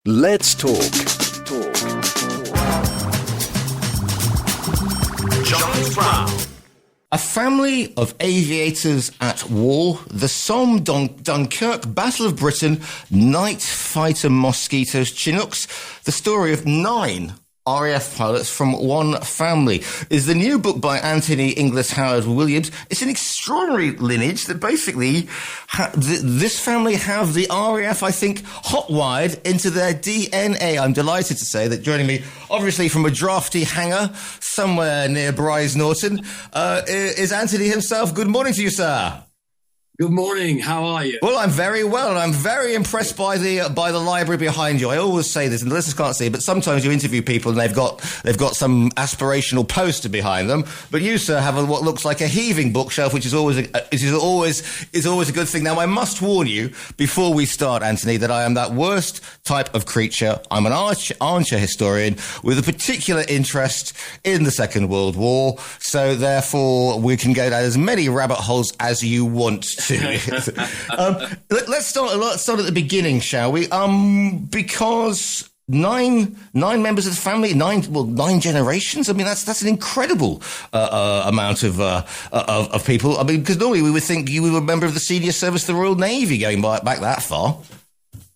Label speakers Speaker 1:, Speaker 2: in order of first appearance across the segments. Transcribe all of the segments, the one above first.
Speaker 1: Let's talk.
Speaker 2: Giles Brown.
Speaker 3: A family of aviators at war, the Somme, Dunkirk, Battle of Britain, night fighter Mosquitoes, Clinooks, the story of 9 RAF pilots from one family, is the new book by Inglis Howard Williams. It's an extraordinary lineage that basically this family have the RAF, I think, hot-wired into their DNA. I'm delighted to say that joining me, obviously from a drafty hangar somewhere near Bryce Norton, is Anthony himself. Good morning to you, sir.
Speaker 4: Good morning. How are you?
Speaker 3: Well, I'm very well, and I'm very impressed by the library behind you. I always say this, and the listeners can't see, but sometimes you interview people and they've got some aspirational poster behind them. But you, sir, have what looks like a heaving bookshelf, which is always a good thing. Now, I must warn you before we start, Anthony, that I am that worst type of creature. I'm an armchair historian with a particular interest in the Second World War. So, therefore, we can go down as many rabbit holes as you want to. Let's start at the beginning, shall we? Because nine members of the family, nine generations. I mean, that's an incredible amount of people. I mean, because normally we would think you were a member of the senior service of the Royal Navy going back that far.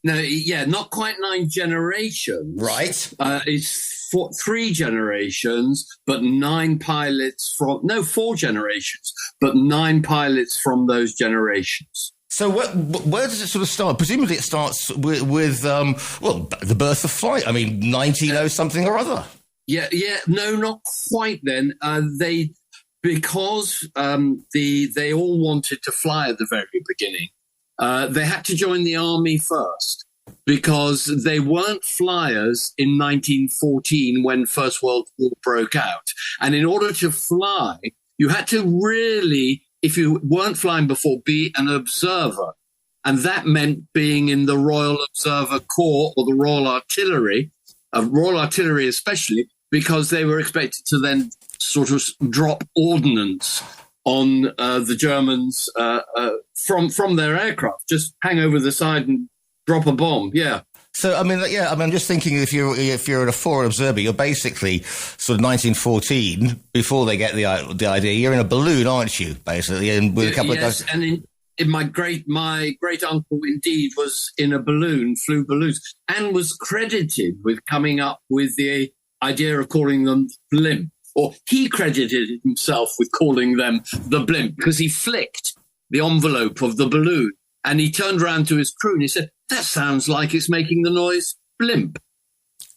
Speaker 4: No, yeah, not quite 9 generations.
Speaker 3: Right.
Speaker 4: It's 3 generations, but 9 pilots from... No, 4 generations, but 9 pilots from those generations.
Speaker 3: So where does it sort of start? Presumably it starts with the birth of flight. I mean, 1900-something or other.
Speaker 4: Yeah, no, not quite then. Because they all wanted to fly at the very beginning. They had to join the army first because they weren't flyers in 1914 when First World War broke out. And in order to fly, you had to really, if you weren't flying before, be an observer. And that meant being in the Royal Observer Corps or the Royal Artillery especially, because they were expected to then sort of drop ordnance on the Germans from their aircraft, just hang over the side and drop a bomb. Yeah.
Speaker 3: So I'm just thinking if you're a foreign observer, you're basically sort of 1914 before they get the idea. You're in a balloon, aren't you? Basically, and with a couple of guys.
Speaker 4: And my great uncle indeed was in a balloon, flew balloons, and was credited with coming up with the idea of calling them blimp. Or he credited himself with calling them the blimp because he flicked the envelope of the balloon and he turned around to his crew and he said, "That sounds like it's making the noise blimp."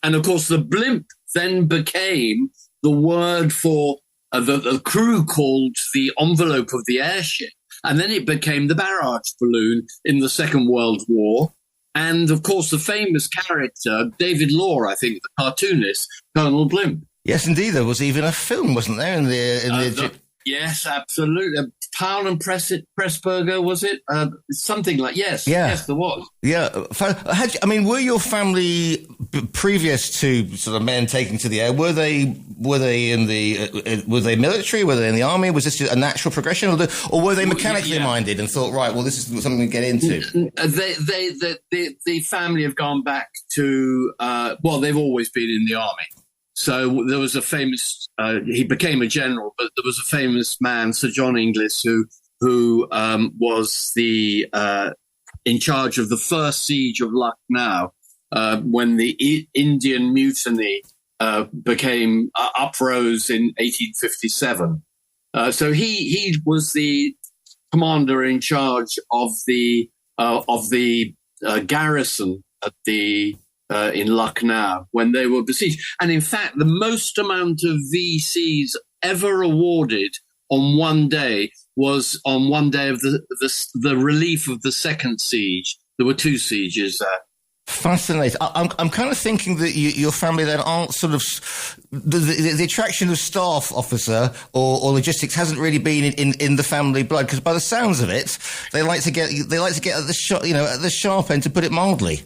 Speaker 4: And of course, the blimp then became the word for the crew called the envelope of the airship. And then it became the barrage balloon in the Second World War. And of course, the famous character, David Law, I think, the cartoonist, Colonel Blimp.
Speaker 3: Yes, indeed. There was even a film, wasn't there?
Speaker 4: Yes, absolutely. Powell and Pressburger, was it? Something like yes.
Speaker 3: Yeah.
Speaker 4: Yes, there was.
Speaker 3: Yeah. Were your family previous to sort of men taking to the air? Were they military? Were they in the army? Was this a natural progression, or were they mechanically minded and thought, right, well, this is something to get into?
Speaker 4: The family have gone back to they've always been in the army. So there was a famous, he became a general, but there was a famous man, Sir John Inglis, who was in charge of the first siege of Lucknow, when the Indian mutiny uprose in 1857. So he was the commander in charge of the garrison at in Lucknow when they were besieged. And in fact, the most amount of VCs ever awarded on one day was on one day of the relief of the second siege. There were 2 sieges there.
Speaker 3: Fascinating. I'm kind of thinking that your family then aren't sort of the attraction of staff officer or logistics hasn't really been in the family blood, because by the sounds of it, they like to get at the sharp end, to put it mildly.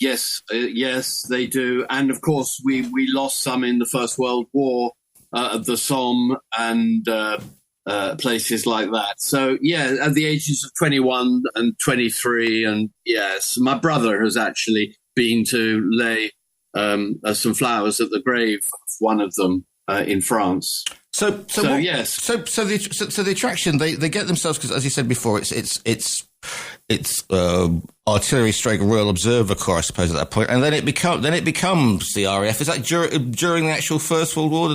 Speaker 4: Yes, they do. And of course, we lost some in the First World War at the Somme and places like that. So, at the ages of 21 and 23, and yes, my brother has actually been to lay some flowers at the grave of one of them in France.
Speaker 3: So
Speaker 4: yes.
Speaker 3: So the attraction they get themselves, because as you said before, it's artillery stroke Royal Observer Corps, I suppose, at that point, and then it becomes the RAF. Is that during the actual First World War?
Speaker 4: No,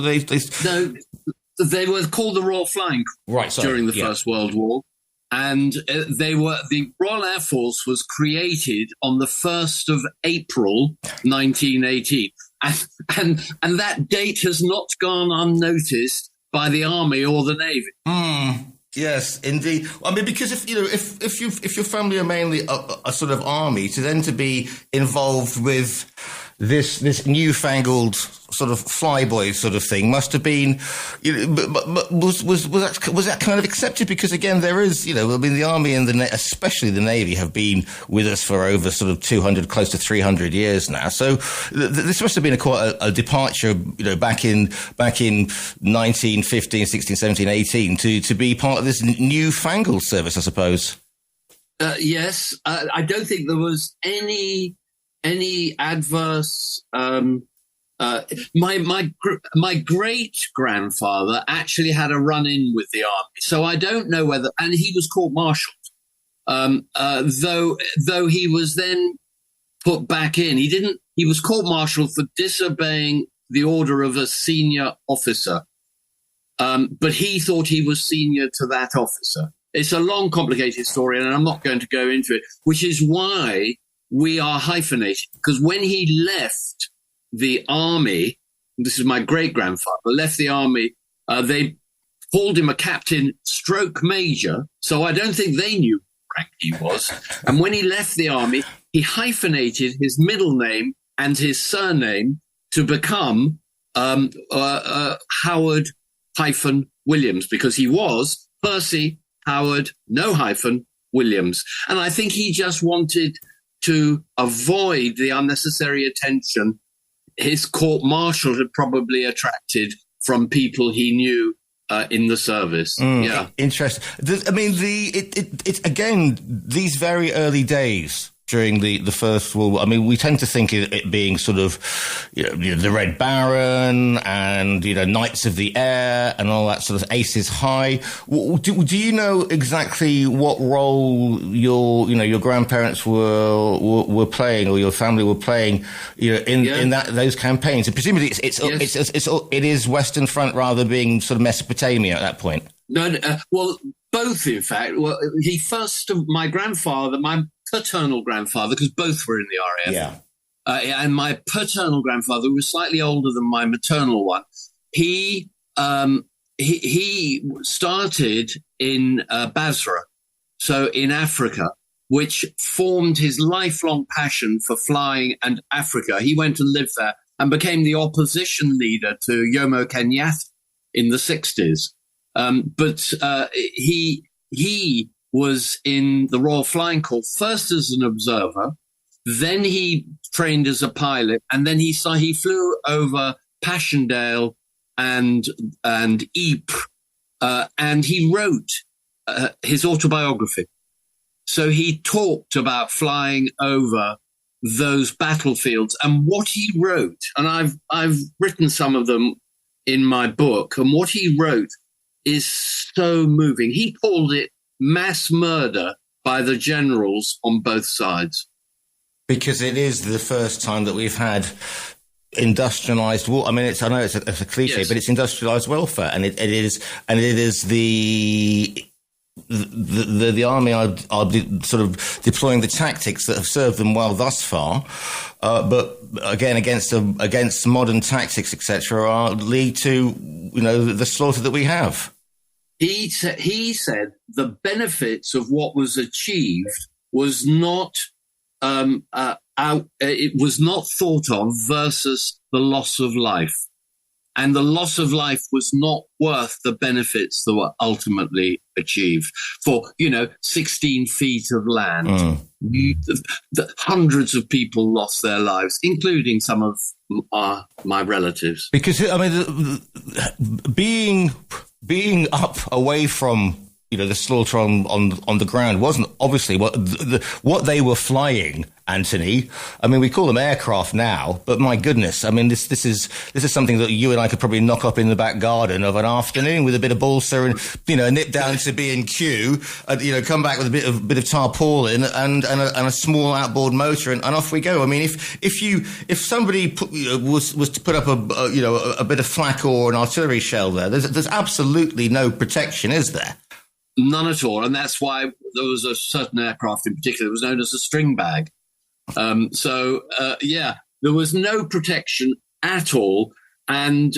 Speaker 4: they were called the Royal Flying Corps,
Speaker 3: right? Sorry.
Speaker 4: During the First World War, and the Royal Air Force was created on the 1st of April 1918, and that date has not gone unnoticed by the Army or the Navy.
Speaker 3: Yes, indeed. I mean, because if your family are mainly a sort of army, to be involved with this newfangled sort of flyboy sort of thing must have been, but was that kind of accepted? Because again, there is, I mean, the army and especially the Navy have been with us for over sort of 200, close to 300 years now. So this must have been quite a departure, back in 1915, 16, 17, 18 to be part of this newfangled service, I suppose.
Speaker 4: Yes, I don't think there was any adverse. My great grandfather actually had a run in with the army, so I don't know whether, and he was court-martialed. Though he was then put back in, he was court-martialed for disobeying the order of a senior officer. But he thought he was senior to that officer. It's a long, complicated story, and I'm not going to go into it, which is why we are hyphenated, because when he left the army, this is my great-grandfather, left the army, they called him a captain stroke major, so I don't think they knew what rank he was. And when he left the army, he hyphenated his middle name and his surname to become Howard Williams, because he was Percy Howard Williams. And I think he just wanted to avoid the unnecessary attention his court-martial had probably attracted from people he knew in the service. Yeah,
Speaker 3: interesting. I mean, it's again, these very early days during the First World War. I mean, we tend to think of it being sort of, the Red Baron and, Knights of the Air and all that sort of Aces High. Do you know exactly what role your grandparents were playing, or your family were playing, in those campaigns? And presumably it is Western Front rather being sort of Mesopotamia at that point.
Speaker 4: No, well, both in fact. Well, my grandfather, my paternal grandfather, because both were in the RAF. Yeah. And my paternal grandfather, who was slightly older than my maternal one, he started in Basra, so in Africa, which formed his lifelong passion for flying and Africa. He went and lived there and became the opposition leader to Jomo Kenyatta in the 60s. But he was in the Royal Flying Corps, first as an observer, then he trained as a pilot, and then he flew over Passchendaele and Ypres, and he wrote his autobiography. So he talked about flying over those battlefields, and what he wrote, and I've written some of them in my book, and what he wrote is so moving. He called it mass murder by the generals on both sides.
Speaker 3: Because it is the first time that we've had industrialized war. I mean, I know it's a cliche, yes, but it's industrialized welfare, and it is the army are sort of deploying the tactics that have served them well thus far, but again against modern tactics, etc., lead to the slaughter that we have.
Speaker 4: He said the benefits of what was achieved was not it was not thought of versus the loss of life, and the loss of life was not worth the benefits that were ultimately achieved. For 16 feet of land, hundreds of people lost their lives, including some of my relatives.
Speaker 3: Because I mean, being up away from the slaughter on the ground wasn't obviously what they were flying, Anthony. I mean, we call them aircraft now, but my goodness, I mean, this is something that you and I could probably knock up in the back garden of an afternoon with a bit of balsa and nip down to B&Q, come back with a bit of tarpaulin and a small outboard motor, and off we go. I mean, if somebody was to put up a bit of flak or an artillery shell there, there's absolutely no protection, is there?
Speaker 4: None at all. And that's why there was a certain aircraft in particular that was known as a string bag. There was no protection at all. And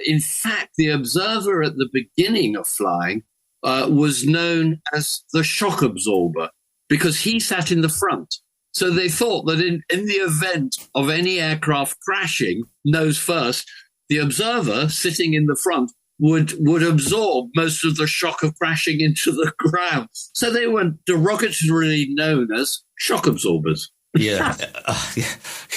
Speaker 4: in fact, the observer at the beginning of flying was known as the shock absorber because he sat in the front. So they thought that in the event of any aircraft crashing, nose first, the observer sitting in the front would absorb most of the shock of crashing into the ground. So they were derogatorily known as shock absorbers.
Speaker 3: Yeah.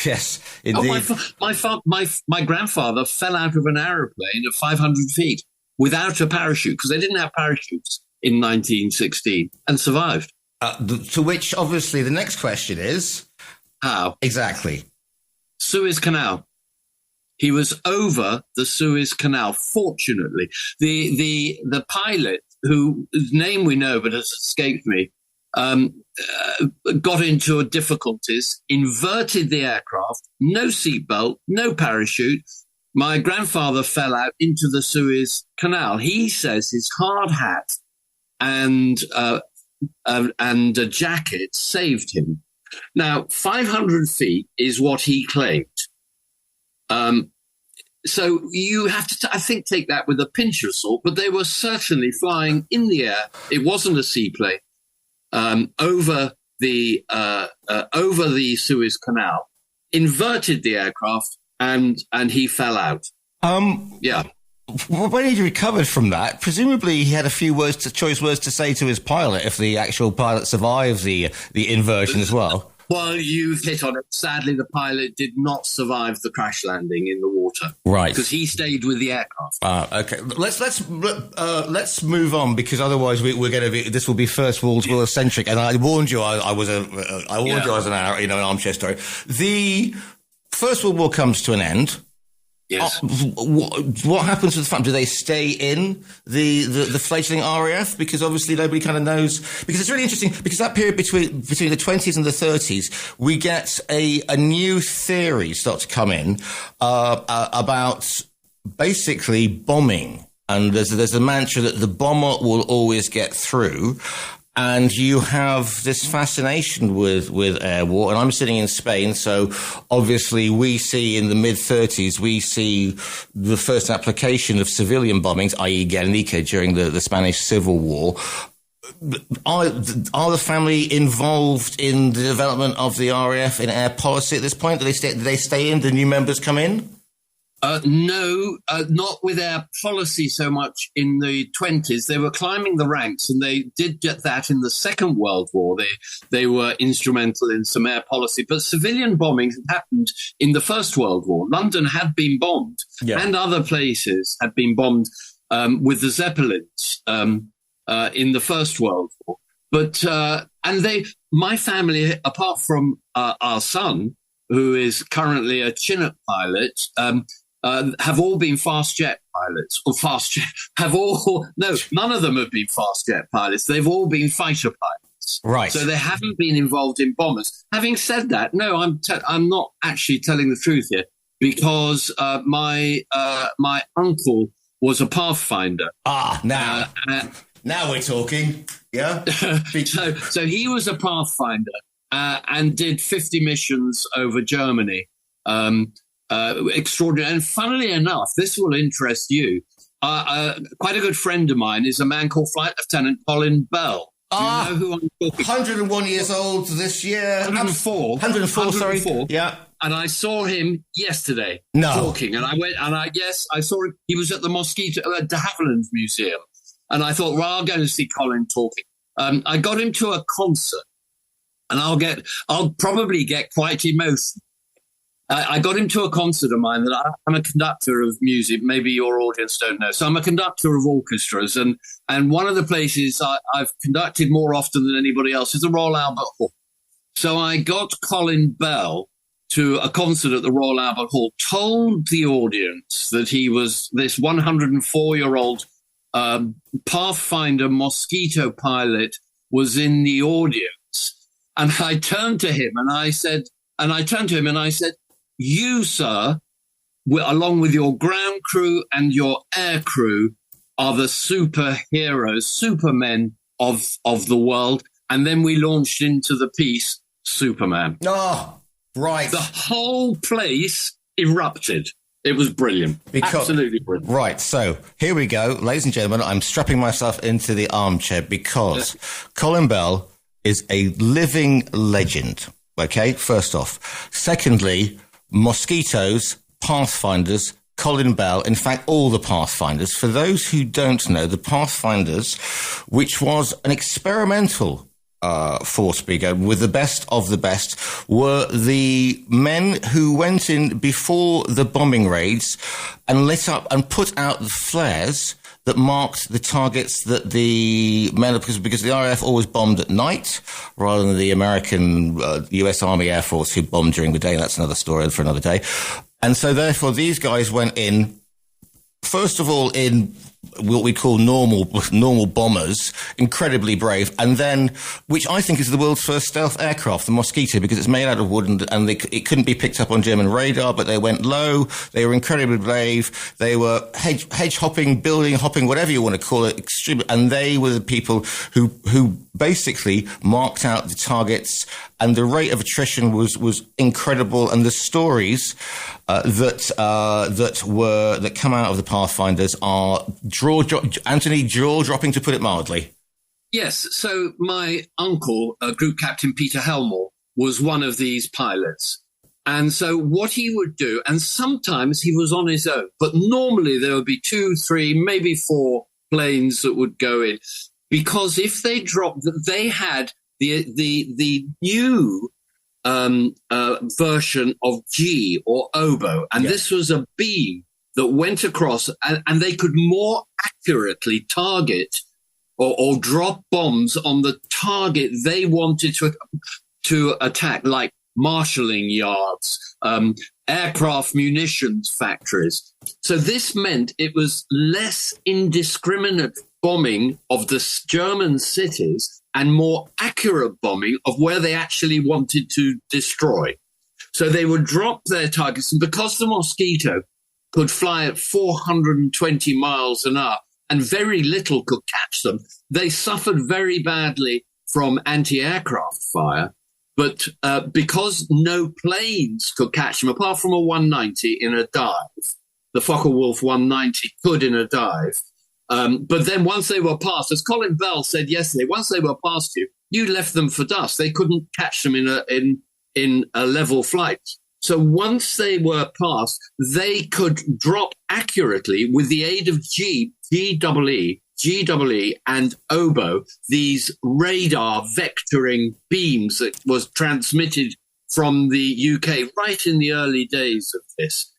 Speaker 3: Yes, indeed.
Speaker 4: My grandfather fell out of an aeroplane at 500 feet without a parachute because they didn't have parachutes in 1916 and survived.
Speaker 3: To which, obviously, the next question is...
Speaker 4: How?
Speaker 3: Exactly.
Speaker 4: Suez Canal. He was over the Suez Canal, fortunately. The pilot, whose name we know but has escaped me, got into difficulties, inverted the aircraft, no seatbelt, no parachute. My grandfather fell out into the Suez Canal. He says his hard hat and a jacket saved him. Now, 500 feet is what he claimed. So you have to, I think, take that with a pinch of salt, but they were certainly flying in the air. It wasn't a seaplane over the Suez Canal, inverted the aircraft, and he fell out. Yeah.
Speaker 3: When he recovered from that, presumably he had a few choice words to say to his pilot if the actual pilot survived the inversion as well.
Speaker 4: Well, you've hit on it. Sadly, the pilot did not survive the crash landing in the water.
Speaker 3: Right.
Speaker 4: Because he stayed with the aircraft.
Speaker 3: Okay. Let's move on because otherwise we're going to be. This will be First World War centric. And I warned you. I warned you I was an armchair story. The First World War comes to an end.
Speaker 4: Yes.
Speaker 3: What happens with the family? Do they stay in the fledgling RAF? Because obviously nobody kind of knows. Because it's really interesting. Because that period between the 20s and the 30s, we get a new theory start to come in about basically bombing. And there's a mantra that the bomber will always get through. And you have this fascination with air war. And I'm sitting in Spain, so obviously we see in the mid-30s, we see the first application of civilian bombings, i.e. Guernica during the Spanish Civil War. Are the family involved in the development of the RAF in air policy at this point? Do they stay in? Do new members come in?
Speaker 4: No, not with air policy so much in the 20s. They were climbing the ranks, and they did get that in the Second World War. They were instrumental in some air policy, but civilian bombing had happened in the First World War. London had been bombed, and other places had been bombed with the Zeppelins in the First World War. But my family, apart from our son, who is currently a Chinook pilot, have all been fast jet pilots, or none of them have been fast jet pilots. They've all been fighter pilots.
Speaker 3: Right.
Speaker 4: So they haven't been involved in bombers. Having said that, no, I'm not actually telling the truth here, because my uncle was a pathfinder.
Speaker 3: Now we're talking. Yeah.
Speaker 4: So he was a pathfinder and did 50 missions over Germany. Extraordinary. And funnily enough, this will interest you. Quite a good friend of mine is a man called Flight Lieutenant Colin Bell. Do you know who I'm talking?
Speaker 3: 101 years old this year.
Speaker 4: 104.
Speaker 3: 104, sorry. Yeah.
Speaker 4: And I saw him yesterday talking. And I saw him. He was at the De Havilland Museum. And I thought, well, I'll go and see Colin talking. I got him to a concert. And I'll probably get quite emotional. I got him to a concert of mine. That I'm a conductor of music. Maybe your audience don't know. So I'm a conductor of orchestras, and one of the places I've conducted more often than anybody else is the Royal Albert Hall. So I got Colin Bell to a concert at the Royal Albert Hall, told the audience that he was this 104-year-old Pathfinder Mosquito pilot was in the audience, and I turned to him and I said, "You, sir, along with your ground crew and your air crew, are the superheroes, supermen of the world." And then we launched into the piece, Superman.
Speaker 3: Oh, right.
Speaker 4: The whole place erupted. It was brilliant. Absolutely brilliant.
Speaker 3: Right, so here we go. Ladies and gentlemen, I'm strapping myself into the armchair because Colin Bell is a living legend, okay, first off. Secondly, Mosquitoes, Pathfinders, Colin Bell, in fact, all the Pathfinders. For those who don't know, the Pathfinders, which was an experimental force brigade with the best of the best, were the men who went in before the bombing raids and lit up and put out the flares that marked the targets that the men, because the RAF always bombed at night rather than the American US Army Air Force who bombed during the day. That's another story for another day. And so therefore these guys went in, first of all, in what we call normal bombers, incredibly brave, and then, which I think is the world's first stealth aircraft, the Mosquito, because it's made out of wood and it couldn't be picked up on German radar, but they went low, they were incredibly brave, they were hedge hopping, building hopping, whatever you want to call it, extreme, and they were the people who basically marked out the targets, and the rate of attrition was incredible, and the stories that come out of the Pathfinders are jaw-dropping, to put it mildly.
Speaker 4: Yes. So my uncle, Group Captain Peter Helmore, was one of these pilots. And so what he would do, and sometimes he was on his own, but normally there would be 2, 3, maybe 4 planes that would go in, because if they dropped, they had the new version of G or oboe, and this was a beam that went across, and they could more accurately target or drop bombs on the target they wanted to attack, like marshalling yards, aircraft munitions factories. So this meant it was less indiscriminate bombing of the German cities and more accurate bombing of where they actually wanted to destroy. So they would drop their targets, and because the Mosquito could fly at 420 miles an hour and very little could catch them, they suffered very badly from anti-aircraft fire. But because no planes could catch them, apart from a 190 in a dive, the Focke-Wulf 190 could in a dive. But then once they were past, as Colin Bell said yesterday, once they were past you left them for dust. They couldn't catch them in a level flight. So once they were past, they could drop accurately with the aid of GEE, and oboe, these radar vectoring beams that was transmitted from the UK right in the early days of this.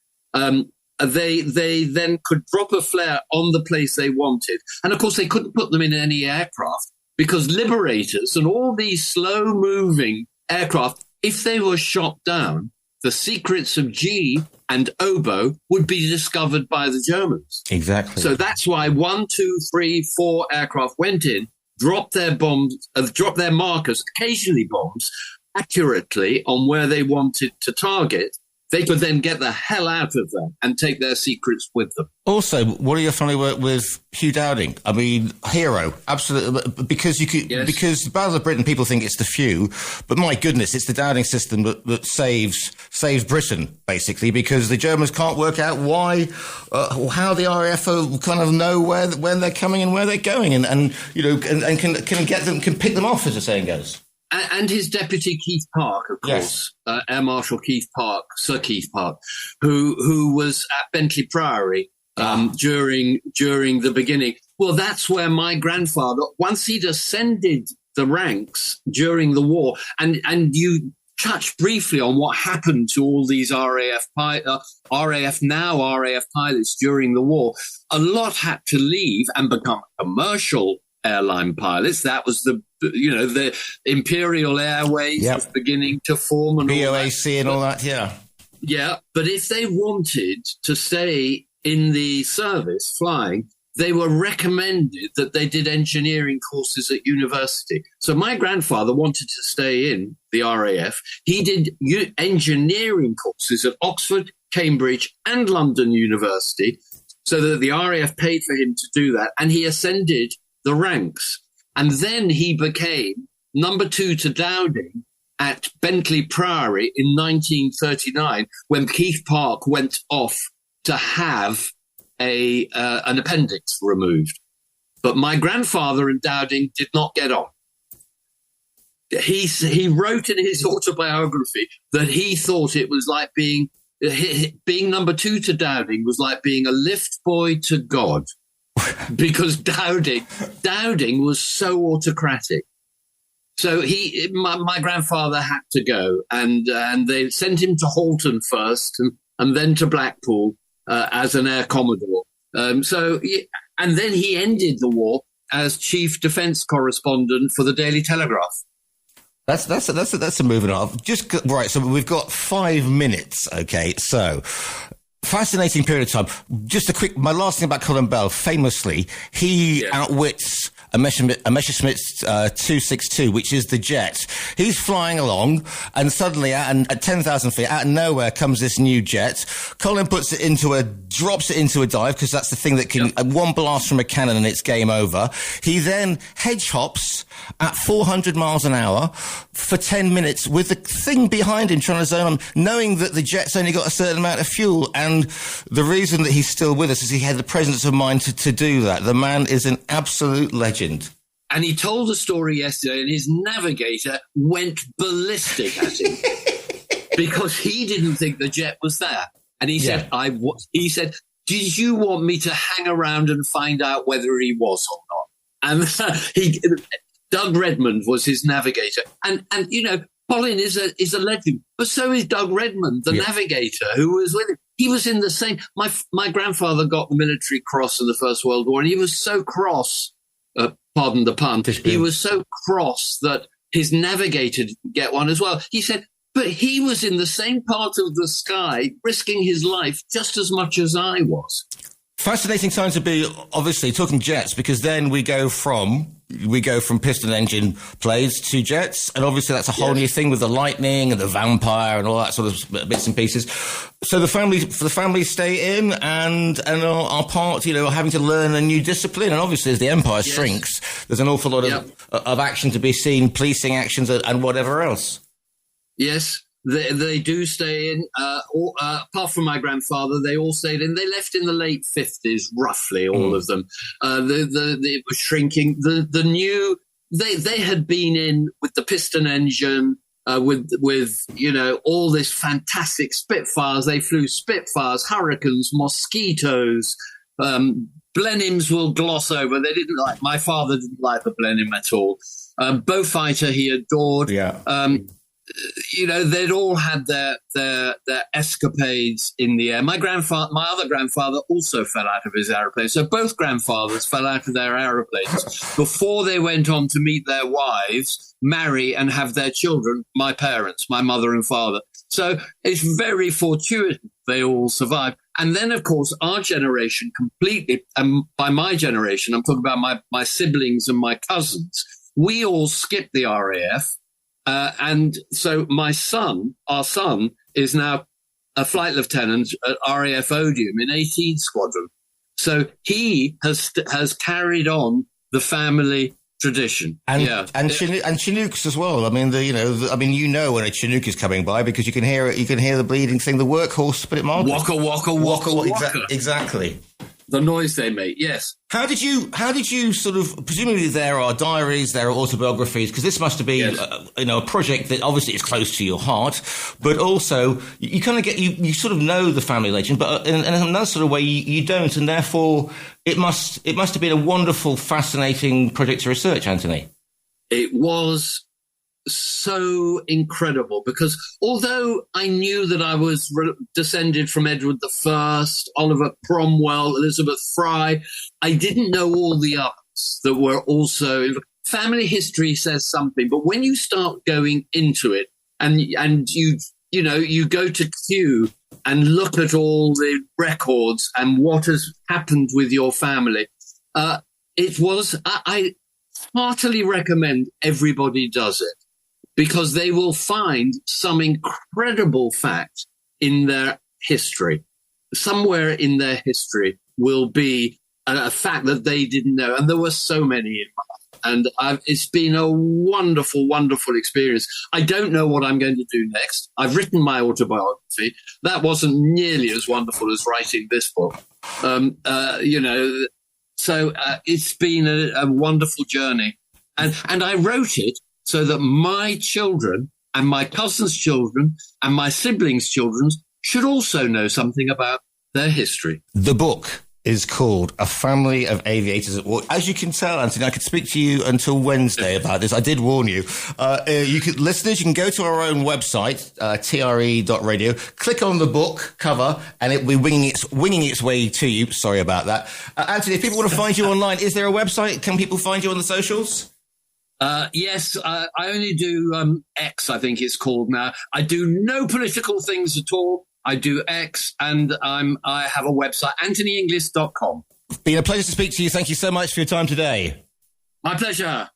Speaker 4: They then could drop a flare on the place they wanted. And of course, they couldn't put them in any aircraft because Liberators and all these slow-moving aircraft, if they were shot down, the secrets of G and oboe would be discovered by the Germans.
Speaker 3: Exactly.
Speaker 4: So that's why 1, 2, 3, 4 aircraft went in, dropped their bombs, dropped their markers, occasionally bombs, accurately on where they wanted to target. They could then get the hell out of them and take their secrets with them. Also,
Speaker 3: what are your family work with Hugh Dowding? I mean, hero, absolutely. Because because the Battle of Britain, people think it's the few, but my goodness, it's the Dowding system that saves Britain, basically, because the Germans can't work out why, how the RAF kind of know when they're coming and where they're going, and can get them, can pick them off, as the saying goes.
Speaker 4: And his deputy, Keith Park, of course, Air Marshal Keith Park, Sir Keith Park, who was at Bentley Priory during the beginning. Well, that's where my grandfather, once he'd ascended the ranks during the war, and you touch briefly on what happened to all these RAF pilots during the war. A lot had to leave and become commercial airline pilots. That was the Imperial Airways was beginning to form, and
Speaker 3: BOAC and all that.
Speaker 4: Yeah, but if they wanted to stay in the service flying, they were recommended that they did engineering courses at university. So my grandfather wanted to stay in the RAF. He did engineering courses at Oxford, Cambridge, and London University, so that the RAF paid for him to do that, and he ascended the ranks. And then he became number 2 to Dowding at Bentley Priory in 1939, when Keith Park went off to have an appendix removed. But my grandfather and Dowding did not get on. He wrote in his autobiography that he thought it was like being number 2 to Dowding was like being a lift boy to God, because Dowding was so autocratic. So my grandfather had to go, and they sent him to Halton first, and then to Blackpool as an air commodore. And then he ended the war as chief defence correspondent for the Daily Telegraph.
Speaker 3: That's a moving on. Just right. So we've got 5 minutes. Okay. So fascinating period of time. Just my last thing about Colin Bell. Famously, he outwits a Messerschmitt 262, which is the jet. He's flying along, and suddenly, at 10,000 feet, out of nowhere comes this new jet. Colin drops it into a dive, because that's the thing that can, one blast from a cannon and it's game over. He then hedge hops at 400 miles an hour for 10 minutes with the thing behind him trying to zone on, knowing that the jet's only got a certain amount of fuel. And the reason that he's still with us is he had the presence of mind to do that. The man is an absolute legend.
Speaker 4: And he told a story yesterday, and his navigator went ballistic at him because he didn't think the jet was there. And he said, "Did you want me to hang around and find out whether he was or not?" And Doug Redmond was his navigator, and Colin is a legend, but so is Doug Redmond, the navigator who was with him. He was in the same. My grandfather got the Military Cross in the First World War, and he was so cross. Pardon the pun. He was so cross that his navigator didn't get one as well. He said, but he was in the same part of the sky, risking his life just as much as I was.
Speaker 3: Fascinating time to be, obviously, talking jets, because then we go from piston engine blades to jets, and obviously that's a whole new thing with the Lightning and the Vampire and all that sort of bits and pieces. So the family stay in and are part, having to learn a new discipline. And obviously, as the empire shrinks, there's an awful lot of action to be seen, policing actions and whatever else.
Speaker 4: Yes. They do stay in. Apart from my grandfather, they all stayed in. They left in the late 50s, roughly, all of them. It was shrinking. They had been in with the piston engine, with all this fantastic Spitfires. They flew Spitfires, Hurricanes, Mosquitoes. Blenheims will gloss over. My father didn't like the Blenheim at all. Beaufighter he adored. Yeah. They'd all had their escapades in the air. My other grandfather also fell out of his aeroplane. So both grandfathers fell out of their aeroplanes before they went on to meet their wives, marry and have their children, my parents, my mother and father. So it's very fortuitous they all survived. And then, of course, our generation completely, and by my generation, I'm talking about my siblings and my cousins, we all skipped the RAF. And so our son, is now a flight lieutenant at RAF Odium in 18 Squadron. So he has carried on the family tradition.
Speaker 3: And Chinooks as well. I mean, when a Chinook is coming by, because you can hear it. You can hear the bleeding thing, the workhorse, to put it mildly.
Speaker 4: Waka waka waka waka.
Speaker 3: Exactly.
Speaker 4: The noise they make, yes.
Speaker 3: How did you sort of, presumably there are diaries, there are autobiographies, because this must have been, a project that obviously is close to your heart, but also you kind of you sort of know the family legend, but in another sort of way you don't, and therefore it must have been a wonderful, fascinating project to research, Anthony.
Speaker 4: It was so incredible because although I knew that I was descended from Edward I, Oliver Cromwell, Elizabeth Fry, I didn't know all the others that were also. Family history says something, but when you start going into it and you go to Kew and look at all the records and what has happened with your family, I heartily recommend everybody does it because they will find some incredible fact in their history. Somewhere in their history will be a fact that they didn't know. And there were so many in mine. And it's been a wonderful, wonderful experience. I don't know what I'm going to do next. I've written my autobiography. That wasn't nearly as wonderful as writing this book. So it's been a wonderful journey. And I wrote it so that my children and my cousins' children and my siblings' children should also know something about their history.
Speaker 3: The book is called A Family of Aviators at War. As you can tell, Anthony, I could speak to you until Wednesday about this. I did warn you. Listeners, you can go to our own website, tre.radio, click on the book cover, and it will be winging its way to you. Sorry about that. Anthony, if people want to find you online, is there a website? Can people find you on the socials?
Speaker 4: Yes, I only do X, I think it's called now. I do no political things at all. I do X, and I have a website, anthonyinglis.com.
Speaker 3: Been a pleasure to speak to you. Thank you so much for your time today.
Speaker 4: My pleasure.